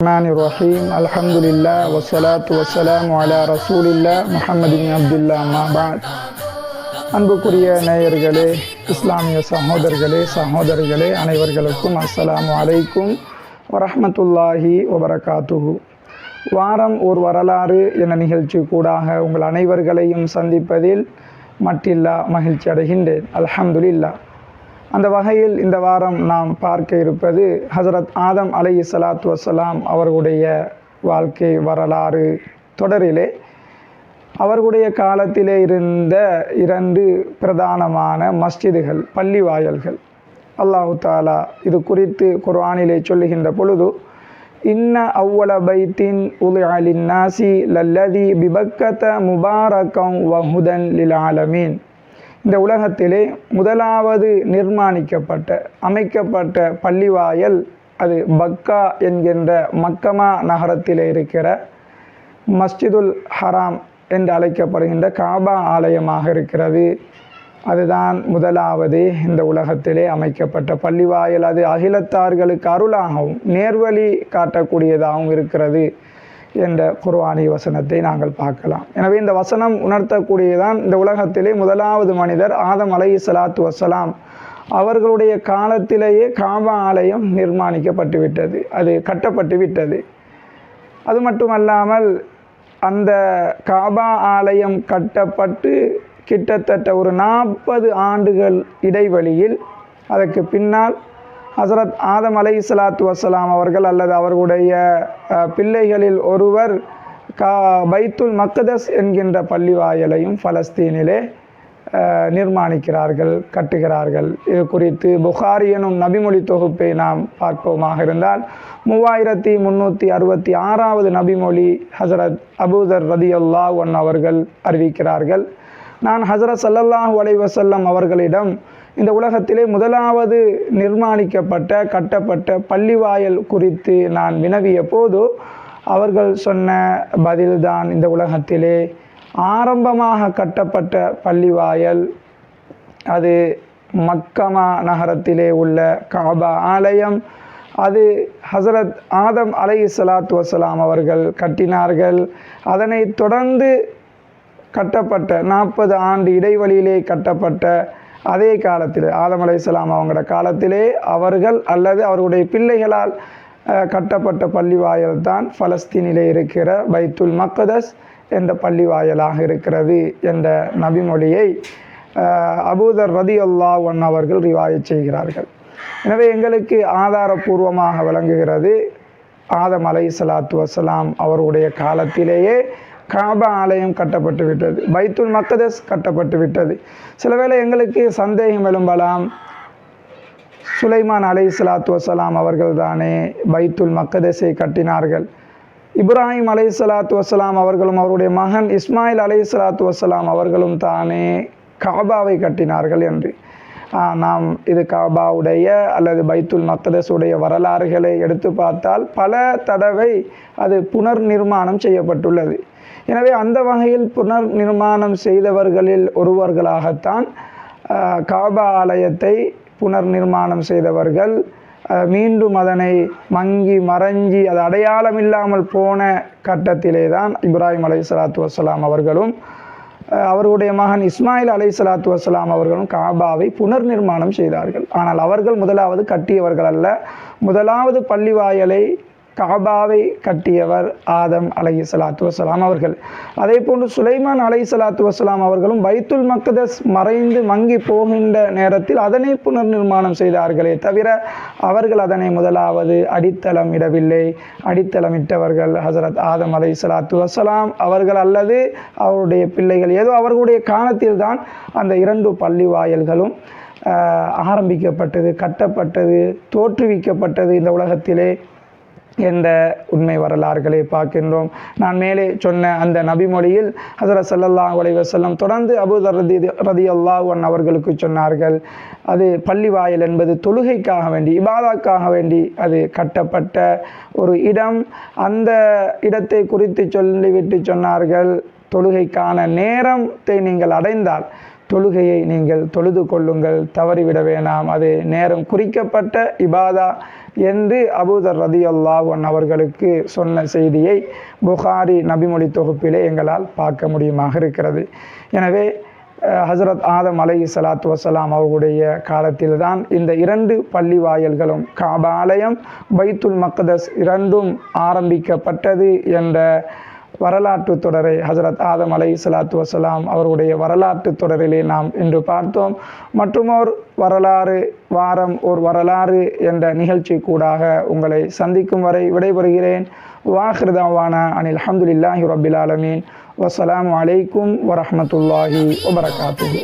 Bismillahirrahmanirrahim. Alhamdulillah wassalatu wassalamu ala rasulillah Muhammad bin Abdullah amma ba'd. அன்புக்குரிய நேயர்களே, இஸ்லாமிய சகோதரிகளே அனைவர்களுக்கும் அஸ்ஸலாமு அலைக்கும் வரஹ்மத்துல்லாஹி வபரகாத்துஹு. வாரம் ஒரு வரலாறு என்ற நிகழ்ச்சி கூடாக உங்கள் அனைவர்களையும் சந்திப்பதில் மட்டில்லா மகிழ்ச்சி அடைகின்றேன். அல்ஹம்துலில்லாஹ். அந்த வகையில் இந்த வாரம் நாம் பார்க்க இருப்பது ஹஸரத் ஆதம் அலைஹிஸ்ஸலாத்து வஸ்ஸலாம் அவர்களுடைய வாழ்க்கை வரலாறு தொடரிலே அவர்களுடைய காலத்திலே இருந்த 2 பிரதானமான மஸ்ஜிதுகள், பள்ளி வாயல்கள். அல்லாஹு தாலா இது குறித்து குர்ஆனிலே சொல்லுகின்ற பொழுது, இன்ன அவ்வள பைத்தின் உலிஅ லின்னாசி லல்லதி பிபக்கத முபாரகம் வஹுதன் லில் ஆலமீன். இந்த உலகத்திலே முதலாவது நிர்மாணிக்கப்பட்ட அமைக்கப்பட்ட பள்ளிவாயல் அது பக்கா என்கின்ற மக்கமா நகரத்திலே இருக்கிற மஸ்ஜிதுல் ஹராம் என்று அழைக்கப்படுகின்ற காபா ஆலயமாக இருக்கிறது. அதுதான் முதலாவது இந்த உலகத்திலே அமைக்கப்பட்ட பள்ளிவாயல். அது அகிலத்தார்களுக்கு அருளாகவும் நேர்வழி காட்டக்கூடியதாகவும் இருக்கிறது என்ற குர்ஆனி வசனத்தை நாங்கள் பார்க்கலாம். எனவே இந்த வசனம் உணர்த்தக்கூடியதான், இந்த உலகத்திலே முதலாவது மனிதர் ஆதம் அலைஹிஸ்ஸலாத்து வஸ்ஸலாம் அவர்களுடைய காலத்திலேயே காபா ஆலயம் நிர்மாணிக்கப்பட்டு விட்டது, அது கட்டப்பட்டு விட்டது. அது மட்டுமல்லாமல் அந்த காபா ஆலயம் கட்டப்பட்டு கிட்டத்தட்ட ஒரு 40 ஆண்டுகள் இடைவெளியில் அதற்கு பின்னால் ஹஸரத் ஆதம் அலைஹிஸ்ஸலாத்து வஸ்ஸலாம் அவர்கள் அல்லது அவர்களுடைய பிள்ளைகளில் ஒருவர் பைத்துல் மக்தஸ் என்கின்ற பள்ளிவாயலையும் பலஸ்தீனிலே நிர்மாணிக்கிறார்கள், கட்டுகிறார்கள். இது குறித்து புகாரி எனும் நபிமொழி தொகுப்பை நாம் பார்ப்போமாக இருந்தால் 3366வது நபிமொழி ஹஸரத் அபூதர் ரலியல்லாஹு அன்ஹு அவர்கள் அறிவிக்கிறார்கள், நான் ஹஸரத் ஸல்லல்லாஹு அலைஹி வஸல்லம் அவர்களிடம் இந்த உலகத்திலே முதலாவது நிர்மாணிக்கப்பட்ட கட்டப்பட்ட பள்ளிவாயல் குறித்து நான் வினவிய போது அவர்கள் சொன்ன பதில்தான், இந்த உலகத்திலே ஆரம்பமாக கட்டப்பட்ட பள்ளிவாயல் அது மக்கமா நகரத்திலே உள்ள காபா ஆலயம். அது ஹஸரத் ஆதம் அலைஹிஸ்ஸலாத்து வஸ்ஸலாம் அவர்கள் கட்டினார்கள். அதனை தொடர்ந்து கட்டப்பட்ட 40 ஆண்டு இடைவெளியிலே கட்டப்பட்ட அதே காலத்தில் ஆதம் அலைஹிஸ்ஸலாம் அவங்களோட காலத்திலே அவர்கள் அல்லது அவருடைய பிள்ளைகளால் கட்டப்பட்ட பள்ளிவாயல் தான் பலஸ்தீனிலே இருக்கிற பைத்துல் மக்தஸ் என்ற பள்ளிவாயலாக இருக்கிறது என்ற நபிமொழியை அபூதர் ரலியல்லாஹு அன்ஹு அவர்கள் ரிவாயத் செய்கிறார்கள். எனவே எங்களுக்கு ஆதாரபூர்வமாக விளங்குகிறது, ஆதம் அலைஹிஸ்ஸலாத்து வஸ்ஸலாம் அவருடைய காலத்திலேயே காபா ஆலயம் கட்டப்பட்டு விட்டது, பைத்துல் மக்தஸ் கட்டப்பட்டு விட்டது. சில வேளை எங்களுக்கு சந்தேகம் எழும்பலாம், சுலைமான் அலைஹிஸ்ஸலாத்து வஸ்ஸலாம் அவர்கள் தானே பைத்துல் மக்தஸை கட்டினார்கள், இப்ராஹிம் அலைஹிஸ்ஸலாத்து வஸ்ஸலாம் அவர்களும் அவருடைய மகன் இஸ்மாயில் அலைஹிஸ்ஸலாத்து வஸ்ஸலாம் அவர்களும் தானே காபாவை கட்டினார்கள் என்று. நாம் இது காபாவுடைய அல்லது பைத்துல் மக்தஸுடைய வரலாறுகளை எடுத்து பார்த்தால் பல தடவை அது புனர் நிர்மாணம் செய்யப்பட்டுள்ளது. எனவே அந்த வகையில் புனர் நிர்மாணம் செய்தவர்களில் ஒருவர்களாகத்தான் காபா ஆலயத்தை புனர் நிர்மாணம் செய்தவர்கள். மீண்டும் அதனை மங்கி மறைஞ்சி அது அடையாளம் இல்லாமல் போன கட்டத்திலே தான் இப்ராஹிம் அலைஹிஸ்ஸலாத்து வஸ்ஸலாம் அவர்களும் அவர்களுடைய மகன் இஸ்மாயில் அலைஹிஸ்ஸலாத்து வஸ்ஸலாம் அவர்களும் காபாவை புனர் நிர்மாணம் செய்தார்கள். ஆனால் அவர்கள் முதலாவது கட்டியவர்கள் அல்ல. முதலாவது பள்ளிவாயலை காபாவை கட்டியவர் ஆதம் அலைஹிஸ்ஸலாத்து வஸ்ஸலாம் அவர்கள். அதே போன்று சுலைமான் அலைஹிஸ்ஸலாத்து வஸ்ஸலாம் அவர்களும் பைத்துல் மக்தஸ் மறைந்து மங்கி போகின்ற நேரத்தில் அதனை புனர் நிர்மாணம் செய்தார்களே தவிர அவர்கள் அதனை முதலாவது அடித்தளம் இடவில்லை. அடித்தளமிட்டவர்கள் ஹஸரத் ஆதம் அலைஹிஸ்ஸலாத்து வஸ்ஸலாம் அவர்கள் அல்லது அவருடைய பிள்ளைகள். ஏதோ அவர்களுடைய காலத்தில் தான் அந்த 2 பள்ளிவாயல்களும் ஆரம்பிக்கப்பட்டது, கட்டப்பட்டது, தோற்றுவிக்கப்பட்டது இந்த உலகத்திலே என்ற உண்மை வரலாறுகளை பார்க்கின்றோம். நான் மேலே சொன்ன அந்த நபிமொழியில் ஹஸரத் ஸல்லல்லாஹு அலைஹி வஸல்லம் தொடர்ந்து அபூதர் ரலியல்லாஹு அன்ஹு அவர்களுக்கு சொன்னார்கள், அது பள்ளிவாயல் என்பது தொழுகைக்காக வேண்டி, இபாதத்காக வேண்டி அது கட்டப்பட்ட ஒரு இடம். அந்த இடத்தை குறித்து சொல்லிவிட்டு சொன்னார்கள், தொழுகைக்கான நேரத்தை நீங்கள் அடைந்தால் தொழுகையை நீங்கள் தொழுது கொள்ளுங்கள், தவறிவிட வேணாம். அது நேரம் குறிக்கப்பட்ட இபாதா என்று அபூதர் ரலியல்லாஹு அன்ஹு அவர்களுக்கு சொன்ன செய்தியை புகாரி நபிமொழி தொகுப்பிலே எங்களால் பார்க்க முடியுமாக இருக்கிறது. எனவே ஹசரத் ஆதம் அலைஹிஸ்ஸலாத்து வஸ்ஸலாம் அவர்களுடைய காலத்தில்தான் இந்த 2 பள்ளி வாயல்களும் காபாலயம் பைத்துல் மக்தஸ் இரண்டும் ஆரம்பிக்கப்பட்டது என்ற வரலாற்று தொடரை ஹசரத் ஆதம் அலைஹிஸ்ஸலாத்து வஸ்ஸலாம் அவருடைய வரலாற்று தொடரிலே நாம் இன்று பார்த்தோம். மற்றுமோர் வரலாறு வாரம் ஒரு வரலாறு என்ற நிகழ்ச்சி கூடாக உங்களை சந்திக்கும் வரை விடைபெறுகிறேன். வாஹிர் தஅவானா அனில் ஹம்துலில்லாஹி ரப்பில் ஆலமீன். வஸ்ஸலாமு அலைக்கும் வரஹ்மத்துல்லாஹி வபரகாத்துஹு.